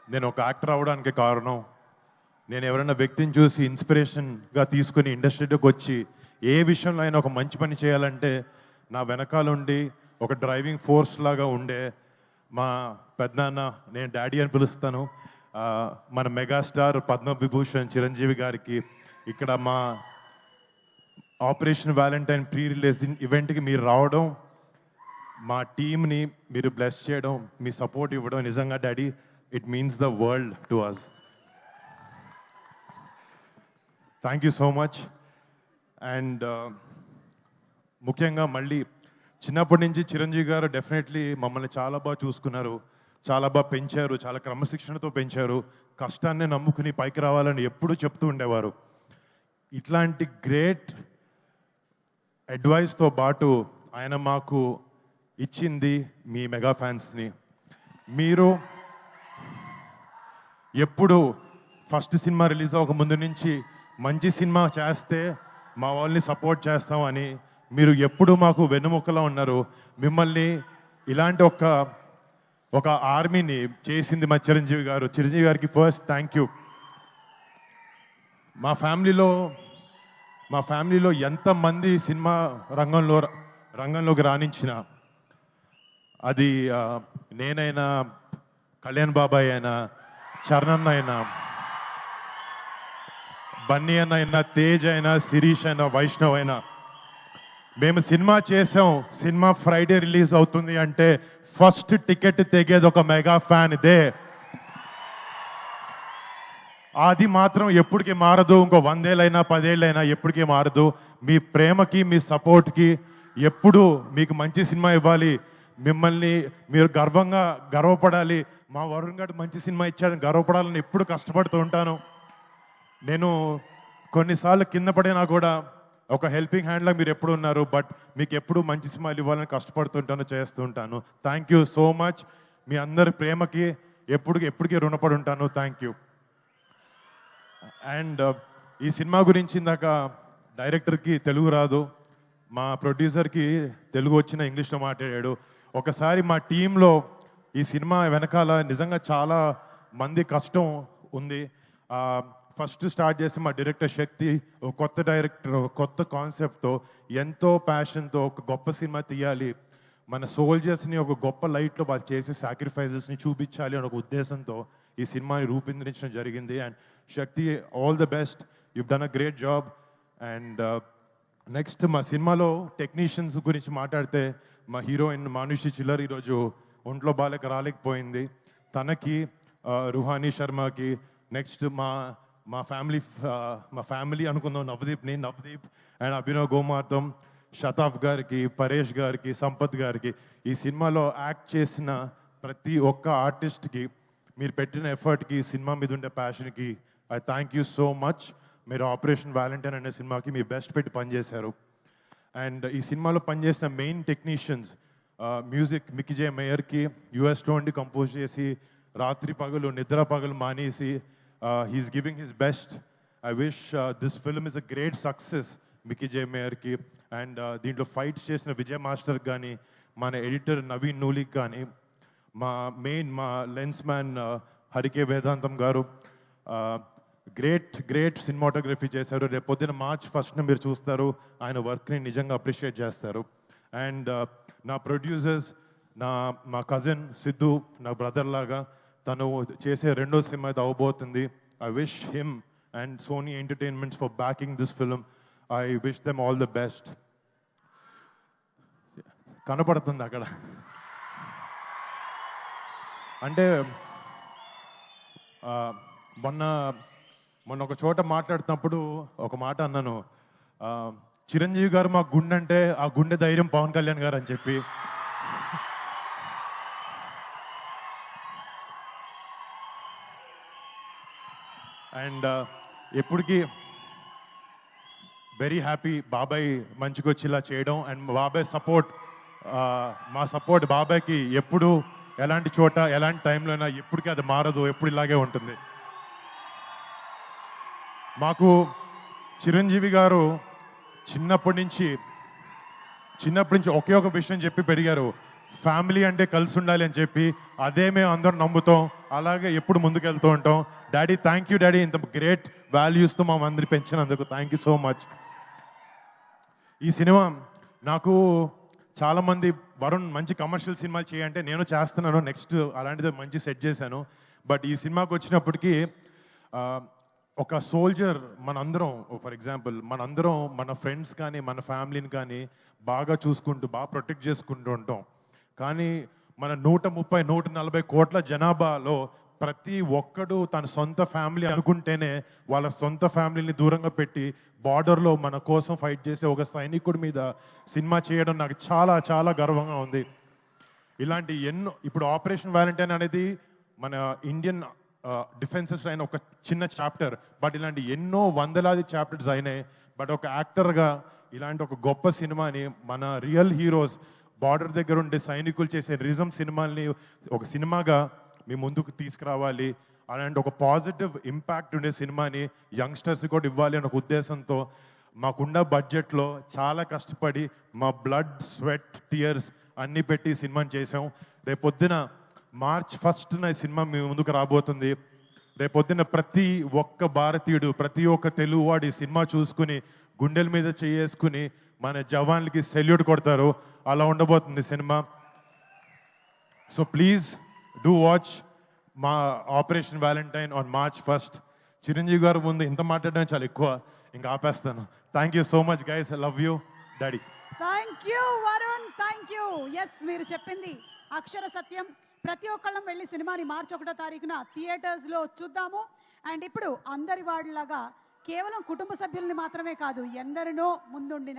నేను ఒక యాక్టర్ అవ్వడానికి కారణం నేను ఎవరైనా వ్యక్తిని చూసి ఇన్స్పిరేషన్గా తీసుకుని ఇండస్ట్రీలోకి వచ్చి ఏ విషయంలో అయినా ఒక మంచి పని చేయాలంటే నా వెనకాలండి ఒక డ్రైవింగ్ ఫోర్స్ లాగా ఉండే మా పెద్దనాన్న, నేను డాడీ అని పిలుస్తాను, మన మెగాస్టార్ పద్మవిభూషణ్ చిరంజీవి గారికి ఇక్కడ మా ఆపరేషన్ వ్యాలంటైన్ ప్రీ రిలీజ్ ఈవెంట్కి మీరు రావడం, మా టీమ్ని మీరు బ్లెస్ చేయడం, మీ సపోర్ట్ ఇవ్వడం నిజంగా daddy it means the world to us. Thank you so much. And ముఖ్యంగా మళ్ళీ చిన్నప్పటి నుంచి చిరంజీవి గారు డెఫినెట్లీ మమ్మల్ని చాలా బాగా చూసుకున్నారు, చాలా బాగా పెంచారు, చాలా క్రమశిక్షణతో పెంచారు, కష్టాన్ని నమ్ముకుని పైకి రావాలని ఎప్పుడూ చెప్తూ ఉండేవారు. ఇట్లాంటి గ్రేట్ అడ్వైస్తో పాటు ఆయన మాకు ఇచ్చింది మీ మెగా ఫ్యాన్స్ని. మీరు ఎప్పుడు ఫస్ట్ సినిమా రిలీజ్ అవ్వక ముందు నుంచి మంచి సినిమా చేస్తే మా వాళ్ళని సపోర్ట్ చేస్తామని మీరు ఎప్పుడు మాకు వెన్నుముక్కలో ఉన్నారు. మిమ్మల్ని ఇలాంటి ఒక ఆర్మీని చేసింది మా చిరంజీవి గారు. చిరంజీవి గారికి ఫస్ట్ థ్యాంక్ యూ. మా ఫ్యామిలీలో ఎంతమంది సినిమా రంగంలోకి రాణించిన, అది నేనైనా, కళ్యాణ్ బాబాయ్ అయినా, చరణ్ అయినా, బన్నీ అన్న అయినా, తేజ్ అయినా, శిరీష్ అయినా, వైష్ణవ్ అయినా, మేము సినిమా చేసాం, సినిమా ఫ్రైడే రిలీజ్ అవుతుంది అంటే ఫస్ట్ టికెట్ తెగేది ఒక మెగా ఫ్యాన్ ఇదే. అది మాత్రం ఎప్పటికీ మారదు. ఇంకో 100 ఏళ్ళైనా 10 ఏళ్ళైనా ఎప్పటికీ మారదు. మీ ప్రేమకి, మీ సపోర్ట్కి ఎప్పుడు మీకు మంచి సినిమా ఇవ్వాలి, మిమ్మల్ని మీరు గర్వపడాలి, మా వరుణ్ గారు మంచి సినిమా ఇచ్చాడని గర్వపడాలని ఎప్పుడు కష్టపడుతూ ఉంటాను. నేను కొన్నిసార్లు కింద పడినా కూడా ఒక హెల్పింగ్ హ్యాండ్లా మీరు ఎప్పుడు ఉన్నారు. బట్ మీకు ఎప్పుడు మంచి సినిమాలు ఇవ్వాలని కష్టపడుతుంటాను, చేస్తూ ఉంటాను. Thank you so much. మీ అందరి ప్రేమకి ఎప్పటికీ రుణపడి ఉంటాను. Thank you. అండ్ ఈ సినిమా గురించి ఇందాక డైరెక్టర్కి తెలుగు రాదు, మా ప్రొడ్యూసర్కి తెలుగు వచ్చిన ఇంగ్లీష్లో మాట్లాడాడు. ఒకసారి మా టీంలో ఈ సినిమా వెనకాల నిజంగా చాలా మంది కష్టం ఉంది. ఫస్ట్ స్టార్ట్ చేసి మా డైరెక్టర్ శక్తి, ఒక కొత్త డైరెక్టర్, కొత్త కాన్సెప్ట్తో, ఎంతో ప్యాషన్తో ఒక గొప్ప సినిమా తీయాలి, మన సోల్జర్స్ని ఒక గొప్ప లైట్లో వాళ్ళు చేసే సాక్రిఫైజెస్ని చూపించాలి అనే ఒక ఉద్దేశంతో ఈ సినిమాని రూపొందించడం జరిగింది. And Shakti, all the best, you done a great job. And next మా సినిమాలో టెక్నీషియన్స్ గురించి మాట్లాడితే, మా హీరోయిన్ మానుషి చిల్లర్ ఈరోజు ఒంట్లో బాలేక రాలేకపోయింది. తనకి, రుహానీ శర్మకి, నెక్స్ట్ మా ఫ్యామిలీ అనుకుందాం, నవదీప్ అండ్ అభినవ్ గోమార్తం, షతాఫ్ గారికి, పరేష్ గారికి, సంపత్ గారికి, ఈ సినిమాలో యాక్ట్ చేసిన ప్రతి ఒక్క ఆర్టిస్ట్కి మీరు పెట్టిన ఎఫర్ట్కి, సినిమా మీద ఉండే ప్యాషన్కి I thank you so much. మీరు ఆపరేషన్ వ్యాలంటైన్ అనే సినిమాకి మీ బెస్ట్ పెట్టి పనిచేశారు. అండ్ ఈ సినిమాలో పనిచేసిన main technicians, music Mickey J మేయర్కి యూఎస్లో ఉండి కంపోజ్ చేసి రాత్రి పగలు నిద్ర పగలు మానేసి he's giving his best. I wish this film is a great success Mickey J మేయర్కి. అండ్ దీంట్లో ఫైట్స్ చేసిన విజయ్ మాస్టర్ కానీ, మన ఎడిటర్ నవీన్ నూలిక్ కానీ, మా లెన్స్ మ్యాన్ హరికే వేదాంతం గారు గ్రేట్ సినిమాటోగ్రఫీ చేశారు. రేపు పొద్దున March 1st మీరు చూస్తారు, ఆయన వర్క్ని నిజంగా అప్రిషియేట్ చేస్తారు. అండ్ నా ప్రొడ్యూసర్స్, మా కజిన్ సిద్ధు, నా బ్రదర్ లాగా, తను చేసే రెండో సినిమా అయితే అవబోతుంది. I wish him and Sony Entertainments for backing this film. I wish them all the best. కనపడుతుంది అక్కడ అంటే మొన్న ఒక చోట మాట్లాడుతున్నప్పుడు ఒక మాట అన్నాను, చిరంజీవి గారు మా గుండె అంటే ఆ గుండె ధైర్యం పవన్ కళ్యాణ్ గారు అని చెప్పి. అండ్ ఎప్పటికీ వెరీ హ్యాపీ బాబాయ్ మంచిగా వచ్చి ఇలా చేయడం. అండ్ బాబాయ్ సపోర్ట్, మా సపోర్ట్ బాబాయ్కి ఎప్పుడు ఎలాంటి చోట ఎలాంటి టైంలో అయినా ఎప్పటికీ అది మారదు, ఎప్పుడు ఇలాగే ఉంటుంది. మాకు చిరంజీవి గారు చిన్నప్పటి నుంచి ఒకే ఒక విషయం చెప్పి పెరిగారు, ఫ్యామిలీ అంటే కలిసి ఉండాలి అని చెప్పి అదే మేము అందరం నమ్ముతాం, అలాగే ఎప్పుడు ముందుకెళ్తూ ఉంటాం. డాడీ, థ్యాంక్ యూ డాడీ, ఇంత గ్రేట్ వాల్యూస్తో మా అందరి పెంచినందుకు థ్యాంక్ యూ సో మచ్. ఈ సినిమా నాకు చాలామంది వరుణ్ మంచి కమర్షియల్ సినిమాలు చేయంటే నేను చేస్తున్నాను, నెక్స్ట్ అలాంటిది మంచి సెట్ చేశాను. బట్ ఈ సినిమాకి వచ్చినప్పటికీ ఒక సోల్జర్ మనందరం, ఫర్ ఎగ్జాంపుల్ మనందరం మన ఫ్రెండ్స్ కానీ మన ఫ్యామిలీని కానీ బాగా చూసుకుంటూ బాగా ప్రొటెక్ట్ చేసుకుంటూ ఉంటాం. కానీ మన 130-140 కోట్ల జనాభాలో ప్రతి ఒక్కడు తన సొంత ఫ్యామిలీ అనుకుంటేనే వాళ్ళ సొంత ఫ్యామిలీని దూరంగా పెట్టి బార్డర్లో మన కోసం ఫైట్ చేసే ఒక సైనికుడి మీద సినిమా చేయడం నాకు చాలా చాలా గర్వంగా ఉంది. ఇలాంటి ఎన్నో, ఇప్పుడు ఆపరేషన్ వ్యాలంటైన్ అనేది మన ఇండియన్ డిఫెన్సెస్ అయిన ఒక చిన్న చాప్టర్, బట్ ఇలాంటి ఎన్నో వందలాది చాప్టర్స్ అయినాయి. బట్ ఒక యాక్టర్గా ఇలాంటి ఒక గొప్ప సినిమాని మన రియల్ హీరోస్ బార్డర్ దగ్గర ఉండే సైనికులు చేసే రిజం సినిమాల్ని ఒక సినిమాగా మీ ముందుకు తీసుకురావాలి, అలాంటి ఒక పాజిటివ్ ఇంపాక్ట్ ఉండే సినిమాని యంగ్స్టర్స్ కూడా ఇవ్వాలి అనే ఒక ఉద్దేశంతో మాకున్న బడ్జెట్లో చాలా కష్టపడి మా బ్లడ్, స్వెట్, టీయర్స్ అన్నీ పెట్టి సినిమాని చేసాం. రేపొద్దున March 1న ఈ సినిమా మీ ముందుకు రాబోతుంది. రేపొద్దున ప్రతి ఒక్క భారతీయుడు, ప్రతి ఒక్క తెలుగువాడు ఈ సినిమా చూసుకుని గుండెల మీద చేసుకుని మన జవాన్లకి సెల్యూట్ కొడతారు. అలా ఉండబోతుంది cinema. So please do watch మా Operation Valentine on March 1st. Chiranjeevi garu ముందు ఇంత మాట్లాడడం చాలా ఎక్కువ, ఇంకా ఆపేస్తాను. Thank you so much guys, I love you daddy. Thank you Varun, thank you. Yes, మీరు చెప్పింది అక్షర సత్యం. ప్రతి ఒక్కళ్ళం వెళ్ళి సినిమాని March 1వ తారీఖున థియేటర్స్లో చూద్దాము. అండ్ ఇప్పుడు అందరి వాళ్ళలాగా కేవలం కుటుంబ సభ్యుల్ని మాత్రమే కాదు, ఎందరినో ముందుండి